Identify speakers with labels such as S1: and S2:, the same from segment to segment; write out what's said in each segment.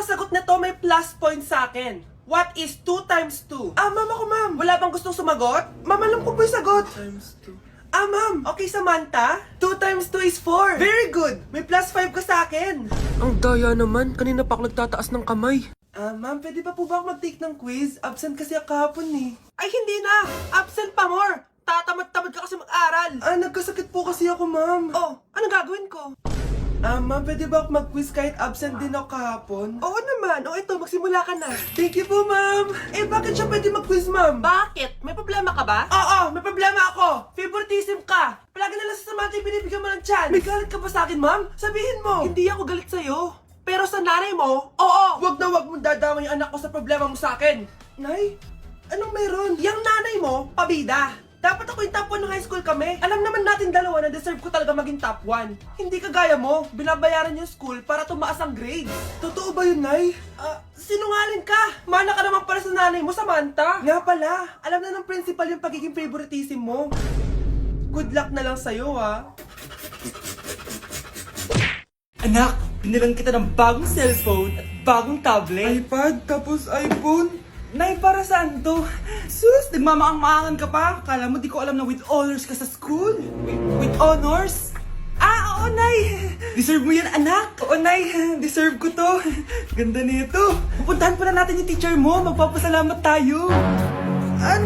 S1: nakakasagot na to may plus point sa akin. What is 2 times 2? Ma'am ako, ma'am. Wala bang gustong sumagot? Ma'am, alam ko po yung sagot. 2 times 2. Ma'am. Okay, Samantha. 2 times 2 is 4. Very good. May plus 5 ka sa akin.
S2: Ang daya naman, kanina pa ako nagtataas ng kamay.
S1: Ma'am, pwede pa po ba ako mag-take ng quiz? Absent kasi ako kahapon eh. Ay, hindi na! Absent pa more! Tatamad-tamad ka kasi mag-aral! Nagkasakit po kasi ako, ma'am. Oh, anong gagawin ko? Ma'am, pwede ba ako mag-quiz kahit absent din ako kahapon? Oo naman. O ito, magsimula ka na. Thank you po, ma'am. Bakit siya pwede mag-quiz, ma'am? Bakit? May problema ka ba? Oo, may problema ako. Favoritism ka. Palagi na lang sa Samantha yung binibigyan mo ng chance. May galit ka ba sa akin, ma'am? Sabihin mo. Hindi ako galit sa'yo. Pero sa nanay mo, oo! Wag na wag mong dadama yung anak ko sa problema mo sa akin! Nay? Anong meron? Yang nanay mo, pabida! Dapat ako yung top 1 ng high school kami. Alam naman natin dalawa na deserve ko talaga maging top 1. Hindi kagaya mo, binabayaran yung school para tumaas ang grade. Totoo ba yun, Nay? Sinungaling ka! Mana ka naman para sa nanay mo, Samantha! Nga pala, alam na ng principal yung pagiging favoritism mo. Good luck na lang sa'yo, ha? Anak, binilang kita ng bagong cellphone at bagong tablet. iPad, tapos iPhone? Nay, para saan to? Sus, nagmamaang-maangan ka pa? Kala mo di ko alam na with honors ka sa school? With honors? Oo, Nay! Deserve mo yan, anak! Oo, Nay! Deserve ko to! Ganda nito! Pupuntahan pa na natin yung teacher mo! Magpapasalamat tayo!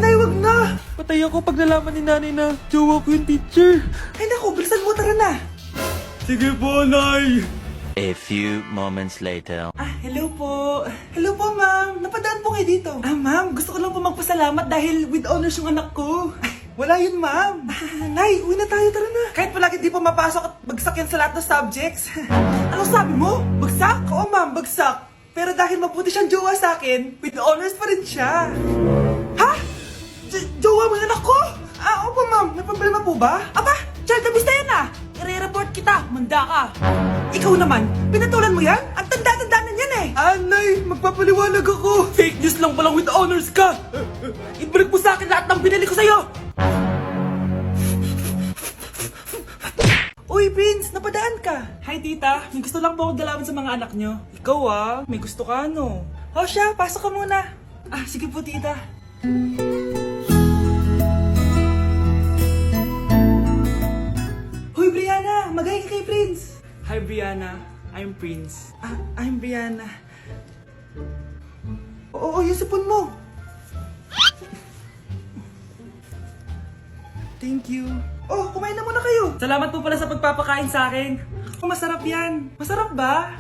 S1: Nay, wag na!
S2: Patay ako pag nalaman ni nanay na jowa ko yung teacher.
S1: Ay naku, bilisan mo, tara na!
S2: Sige po, Nay!
S3: A few moments later.
S1: Hello po. Hello po, ma'am. Napadaan po kayo dito. Ma'am, gusto ko lang po magpasalamat dahil with honors yung anak ko. Wala yun, ma'am. Nay, uwi na tayo, tara na. Kahit palagi di po mapasok at bagsak yan sa lahat ng subjects. Anong sabi mo? Bagsak? Oo, ma'am, bagsak. Pero dahil mabuti siyang jowa sa akin, with honors pa rin siya. Ha? Jowa mo yung anak ko? Opo, ma'am. May problema po ba? Aba, child abuse na yan ah. I-report kita, manda ka. Ikaw naman, pinatulan mo yan? Ang tanda-tanda na yan eh. Nay, magpapaliwanag ako. Fake news lang palang with honors ka. Ibalik mo sa akin lahat ng binili ko sa'yo. Uy, Prince, napadaan ka. Hi, tita. May gusto lang po ako dalawin sa mga anak nyo. Ikaw may gusto ka no? Siya, pasok ka muna. Sige po, tita. Hoy, Brianna! Magay ka kay Prince! Hi, Brianna. I'm Prince. I'm Brianna. Oo, yung sipon mo. Thank you. Kumain na muna kayo. Salamat po pala sa pagpapakain sa akin. Masarap yan. Masarap ba?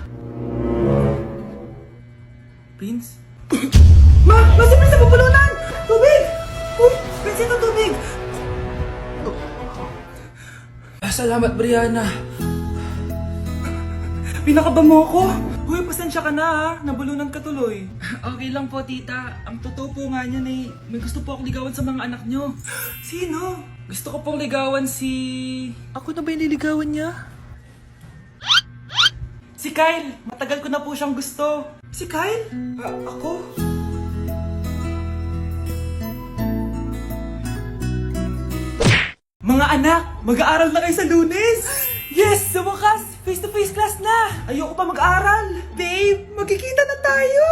S1: Prince? Si Prince na pupulunan! Tubig! Prince, ito tubig!
S2: Salamat, Brianna.
S1: Pinakaba mo ako? Huy, pasensya ka na ha. Nabulunan ka tuloy.
S2: Okay lang po, tita. Ang totoo po nga niyan eh, may gusto po akong ligawan sa mga anak nyo.
S1: Sino?
S2: Gusto ko pong ligawan si... Ako na ba yung niligawan niya?
S1: Si Kyle. Matagal ko na po siyang gusto. Si Kyle? Ako? Mga anak, mag-aaral na kayo sa Lunes! Yes! Sa wakas! Face-to-face class na! Ayoko pa mag-aaral! Babe, magkikita na tayo!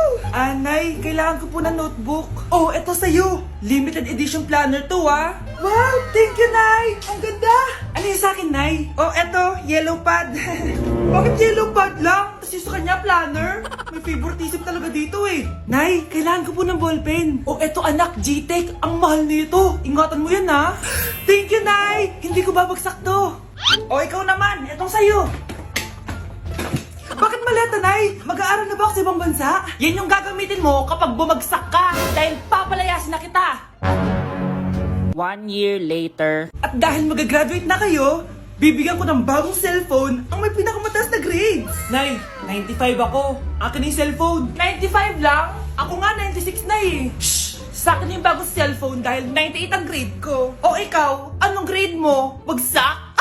S1: Nay, kailangan ko po ng notebook. Eto sa'yo! Limited edition planner to, Wow! Thank you, Nay! Ang ganda! Ano yung sa'kin, Nay? Eto, yellow pad. Bakit yellow pad lang? Tapos yung sa kanya, planner? May favoritism talaga dito eh. Nay, kailangan ko po ng ballpen. Eto anak, G-Tech. Ang mahal nito. Ingatan mo yan, ha? Thank you, Nay! Hindi ko babagsak to. Ikaw naman. Etong sa'yo. Bakit maleta, Nay? Mag-aaral na ba ako sa ibang bansa? Yan yung gagamitin mo kapag bumagsak ka. Dahil papalayasin na kita.
S3: 1 year later.
S1: At dahil mag-graduate na kayo, bibigyan ko ng bagong cellphone ang may pinakamataas na grades. Nay, 95 ako. Akin yung cellphone. 95 lang? Ako nga 96 na eh. Shh! Sa akin yung bagong cellphone dahil 98 ang grade ko. Ikaw, anong grade mo? Bagsak?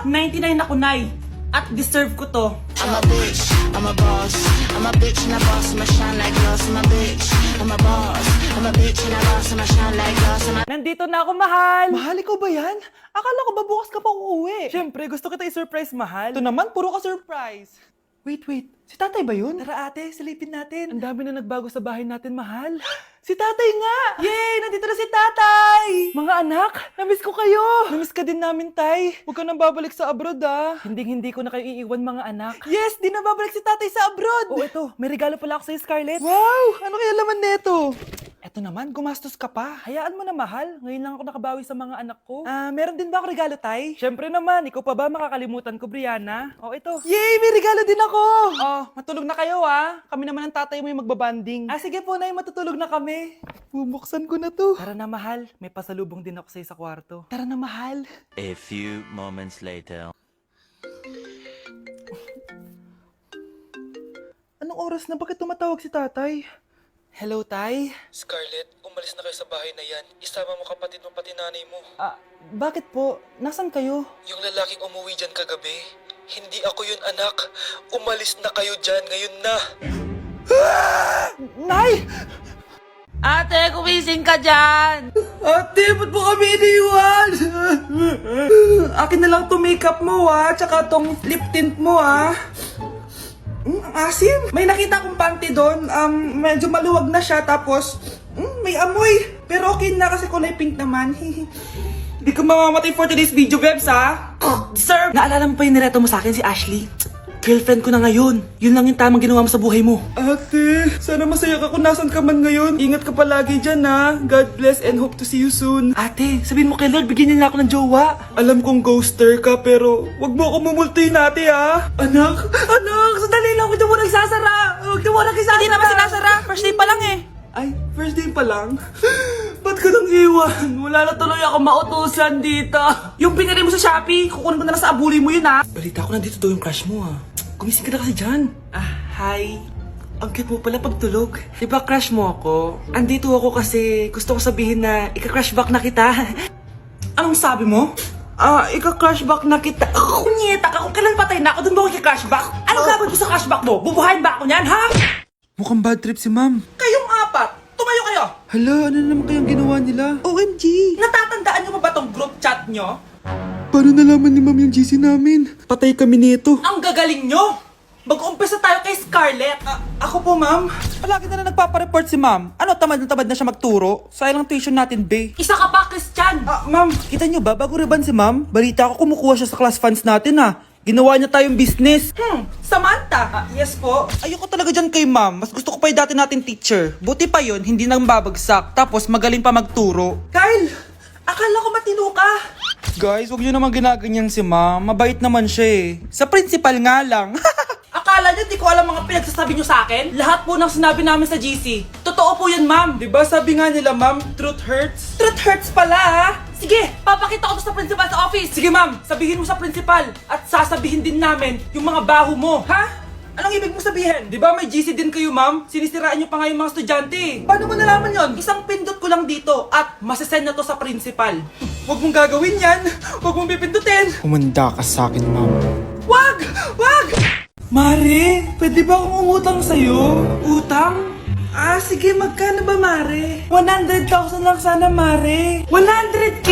S1: 99 ako, Nay. At deserve ko to.
S4: I'm a bitch, I'm a boss. I'm a bitch and a boss, I'ma shine like glass. I'm a bitch, I'm a boss. I'm a bitch and a boss, I'ma shine like glass.
S1: Nandito na ako, mahal! Mahal, ikaw ba yan? Akala ko ba bukas ka pa uuwi? Siyempre, gusto kita i-surprise, mahal. Ito naman, puro ka surprise. Wait. Si tatay ba yun? Tara ate, silipin natin. Ang dami na nagbago sa bahay natin, mahal. Si tatay nga! Yay! Nandito na si tatay! Mga anak, namiss ko kayo! Namiss ka din namin, tay. Huwag ka nang babalik sa abroad, ah. Hindi ko na kayo iiwan, mga anak. Yes! Di na babalik si tatay sa abroad! Oh, ito. May regalo pala ako sa'yo, Scarlett. Wow! Ano kaya laman neto? Eto naman, gumastos ka pa. Hayaan mo na, mahal. Ngayon lang ako nakabawi sa mga anak ko. Meron din ba ako regalo, tay? Syempre naman, ikaw pa ba makakalimutan ko, Brianna? Oh, ito. Yay! May regalo din ako! Oh, matulog na kayo, ah. Kami naman ang tatay mo yung magbabanding. Sige po, nay, matutulog na kami. Bubuksan ko na to. Tara na, mahal. May pasalubong din ako sa'yo sa kwarto. Tara na, mahal.
S3: A few moments later.
S1: Anong oras na? Bakit tumatawag si tatay? Hello, tay?
S5: Scarlett, umalis na kayo sa bahay na yan. Isama mo kapatid mo pati nanay mo.
S1: Bakit po? Nasaan kayo?
S5: Yung lalaking umuwi dyan kagabi, hindi ako yun anak. Umalis na kayo dyan ngayon na.
S1: Nay!
S2: Ate, kumising ka dyan!
S1: Ate, ba't mo kami iniwan? Akin na lang to makeup mo, ah. Tsaka tong lip tint mo, ah. Ang asim. May nakita akong panty doon. Medyo maluwag na siya. Tapos, may amoy. Pero okay na kasi kulay pink naman. Hindi ka mamamatay for today's video, Bebs, ha? Sir! Naalala mo pa yung nireto mo sa akin si Ashley? Girlfriend ko na ngayon. Yun lang yung tamang ginawa mo sa buhay mo. Ate, sana masaya ka kung nasan ka man ngayon. Ingat ka palagi dyan, ha? God bless and hope to see you soon. Ate, sabihin mo kay Lord, bigyan niya na ako ng jowa. Alam kong ghoster ka, pero wag mo ako mumultuin, ate, ha? Anak, sandali lang. Huwag na mo nagsasara. Huwag na mo nagsasara.
S2: Hindi naman sinasara. First day pa lang eh.
S1: Ay, first day pa lang? Ba't ka nang iwan? Wala na tuloy ako mautusan dito. Yung pinari mo sa Shopee, kukunin ko na lang sa abuli mo yun, ha? Balita ko nandito daw yung crush mo, ha? Gumising ka na kasi dyan. Hi. Ang cute mo pala pagtulog. Diba crush mo ako? Andito ako kasi gusto ko sabihin na ika-crush back na kita. Anong sabi mo? Ika-crush back na kita. Kunyeta ka, kung kailan patay na ako, dun ba ako ika-crush back? Anong gagawin mo sa crush back mo? Bubuhayin ba ako niyan, ha?
S6: Mukhang bad trip si ma'am.
S1: Kayong apat, tumayo kayo.
S6: Hala, ano na naman kayang ginawa nila?
S1: OMG! Natatandaan niyo ba tong group chat niyo?
S6: Paano nalaman ni ma'am yung GC namin? Patay kami nito.
S1: Ang gagaling nyo! Mag-uumpisa tayo kay Scarlett. Ako po, ma'am. Palagi na nagpapareport si ma'am. Ano, tamad na siya magturo? Sayang lang tuition natin, be. Isa ka pa, Christian! Ma'am, kita nyo ba, bago riban si ma'am, balita ko kumukuha siya sa class funds natin, ha. Ginawa niya tayong business. Samantha! Yes po. Ayoko talaga dyan kay ma'am. Mas gusto ko pa yung dati natin teacher. Buti pa yun, hindi nang babagsak. Tapos magaling pa magturo. Kyle! Akala ko matino ka. Guys, huwag nyo naman ginaganyan si ma'am. Mabait naman siya eh. Sa principal nga lang. Akala nyo di ko alam mga pinagsasabi nyo sa akin? Lahat po ng sinabi namin sa GC. Totoo po yan, ma'am. Diba sabi nga nila, ma'am, truth hurts? Truth hurts pala, ha? Sige, papakita ko to sa principal sa office. Sige, ma'am, sabihin mo sa principal. At sasabihin din namin yung mga baho mo. Ha? Anong ibig mo sabihin? Di ba may GC din kayo, ma'am? Sinisiraan nyo pa nga yung mga estudyante. Paano mo nalaman yon? Isang pindot ko lang dito at masasend na to sa principal. Huwag mong gagawin yan. Huwag mong pipindutin.
S6: Humanda ka sa akin, ma'am.
S1: Wag! Wag! Mare, pwede ba akong umutang sa'yo? Utang? Sige, magkano ba, Mare? 100,000 lang sana, Mare. 100K?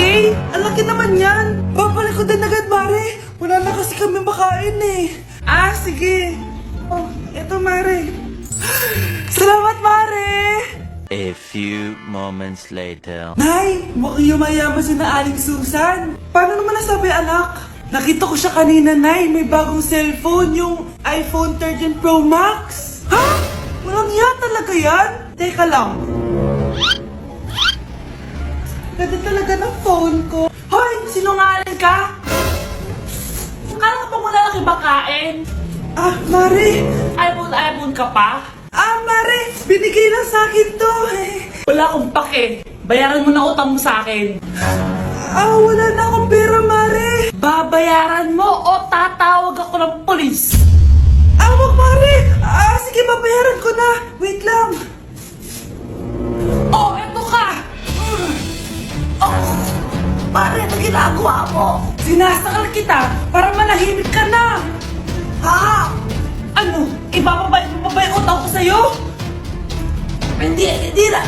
S1: Ang laki naman yan. Babalik ko din agad, Mare. Wala na kasi kami makain eh. Sige. Oh, eto, Mare. Salamat, Mare!
S3: A few moments later.
S1: Nay, mukhang yumayaman si na Aling Susan. Paano naman nasabi, anak? Nakita ko siya kanina, Nay. May bagong cellphone, yung iPhone 13 Pro Max. Ha? Walang iya talaga yan? Teka lang. Ganda talaga ng phone ko. Hoy, sinungaling ka?
S2: Akala ka pa muna nakibakain?
S1: Mare.
S2: iPhone ka pa?
S1: Mare, binigay lang sa akin to.
S2: Wala akong pake. Bayaran mo na utang mo sa akin.
S1: Wala na akong pera, Mare.
S2: Babayaran mo o tatawag ako ng polis.
S1: Wag, Mare. Sige, babayaran ko na. Wait lang.
S2: Oh, eto ka!
S1: Mare, ano ginagawa mo? Sinasakal kita para manahimik ka na. Ano? Ibababay mo pa ba yung utang ko sa'yo? Hindi na.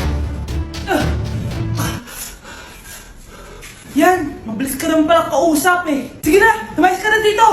S1: Yan, mabilis ka naman palang kausap eh. Sige na, lumayas ka na dito.